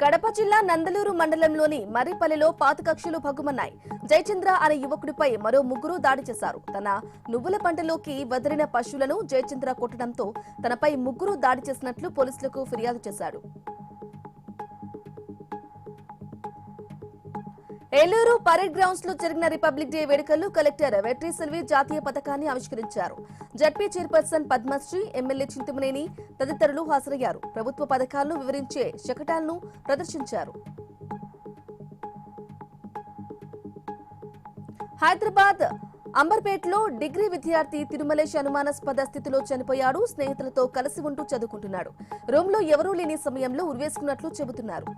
కడప జిల్లా నందలూరు మండలంలోని మర్రిపల్లిలో పాత కక్షలు భగ్గుమన్నాయి. జయచంద్ర అనే యువకుడిపై మరో ముగ్గురు దాడి చేశారు. తన నువ్వుల పంటలోకి వదిలిన పశువులను జయచంద్ర కొట్టడంతో తనపై ముగ్గురు దాడి చేసినట్లు పోలీసులకు ఫిర్యాదు చేశాడు. ఏలూరు పరేడ్ గ్రౌండ్స్ లో జరిగిన రిపబ్లిక్ డే వేడుకల్లో కలెక్టర్ వెట్రి సెల్వి జాతీయ పతాకాన్ని ఆవిష్కరించారు. ZP chairperson Padmasri, MLA Chintamaneni తదితరులు హాజరయ్యారు. ప్రభుత్వ పథకాలను వివరించే శకటాలను ప్రదర్శించారు. హైదరాబాద్ అంబర్పేటలో డిగ్రీ విద్యార్థి తిరుమలేష్ అనుమానాస్పద స్థితిలో చనిపోయాడు. స్నేహితులతో కలిసి ఉంటూ చదువుకుంటున్నాడు. రూమ్ లో ఎవరూ లేని సమయంలో ఉరివేసుకున్నట్లు చెబుతున్నారు.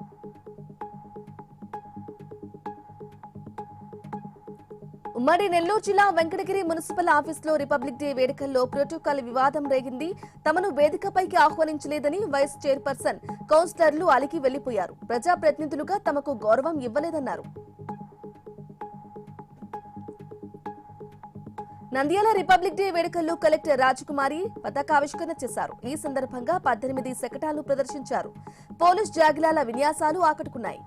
ఉమ్మడి నెల్లూరు జిల్లా వెంకటగిరి మున్సిపల్ ఆఫీసులో రిపబ్లిక్ డే వేడుకల్లో ప్రోటోకాల్ వివాదం రేగింది. తమను వేదికపైకి ఆహ్వానించలేదని వైస్ చైర్పర్సన్, కౌన్సిలర్లు అలిగి వెళ్లిపోయారు. ప్రజాప్రతినిధులుగా తమకు గౌరవం ఇవ్వలేదన్నారు. నంద్యాల రిపబ్లిక్ డే వేడుకల్లో కలెక్టర్ రాజకుమారి పతాకావిష్కరణ చేశారు. ఈ సందర్భంగా 18 శకటాలను ప్రదర్శించారు. పోలీస్ జాగిలాల విన్యాసాలు ఆకట్టుకున్నాయి.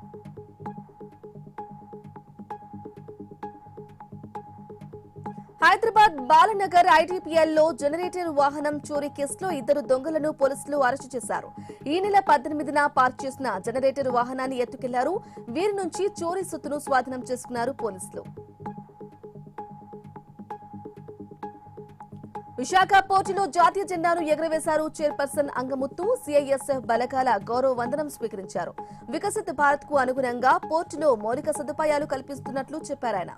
హైదరాబాద్ బాలనగర్ ఐటీపీఎల్లో జనరేటర్ వాహనం చోరీ కేసులో 2 దొంగలను పోలీసులు అరెస్టు చేశారు. ఈ నెల 18న పార్క్ చేసిన జనరేటర్ వాహనాన్ని ఎత్తుకెళ్లారు. వీరి నుంచి చోరీ సొత్తును స్వాధీనం చేసుకున్నారు పోలీసులు. విశాఖ పోర్టులో జాతీయ జెండాను ఎగురవేశారు. చైర్పర్సన్ అంగముత్తు, సిఐఎస్ఎఫ్ బలగాల గౌరవ వందనం స్వీకరించారు. వికసిత్ భారత్ కు అనుగుణంగా పోర్టులో మౌలిక సదుపాయాలు కల్పిస్తున్నట్లు చెప్పారాయన.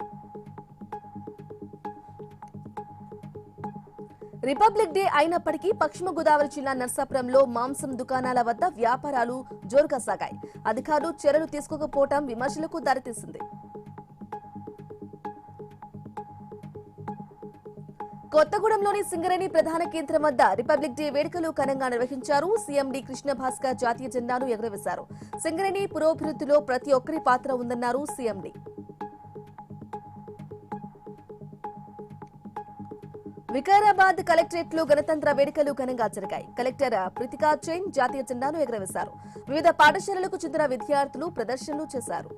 రిపబ్లిక్ డే అయినప్పటికీ పశ్చిమ గోదావరి జిల్లా నర్సాపురంలో మాంసం దుకాణాల వద్ద వ్యాపారాలు జోరుగా సాగాయి. అధికారులు చర్యలు తీసుకోకపోవడం విమర్శలకు దారితీసింది. కొత్తగూడెంలోని సింగరేణి ప్రధాన కేంద్రం వద్ద రిపబ్లిక్ డే వేడుకలు ఘనంగా నిర్వహించారు. సీఎండీ కృష్ణ భాస్కర్ జాతీయ జెండాను ఎగురవేశారు. సింగరేణి పురోభివృద్ధిలో ప్రతి ఒక్కరి పాత్ర ఉందన్నారు సీఎండీ. వికారాబాద్ కలెక్టరేట్ లో గణతంత్ర వేడుకలు ఘనంగా జరిగాయి. కలెక్టర్ ప్రితికా జైన్ జాతీయ జెండాను ఎగురవేశారు. వివిధ పాఠశాలలకు చెందిన విద్యార్థులు ప్రదర్శనలు చేశారు.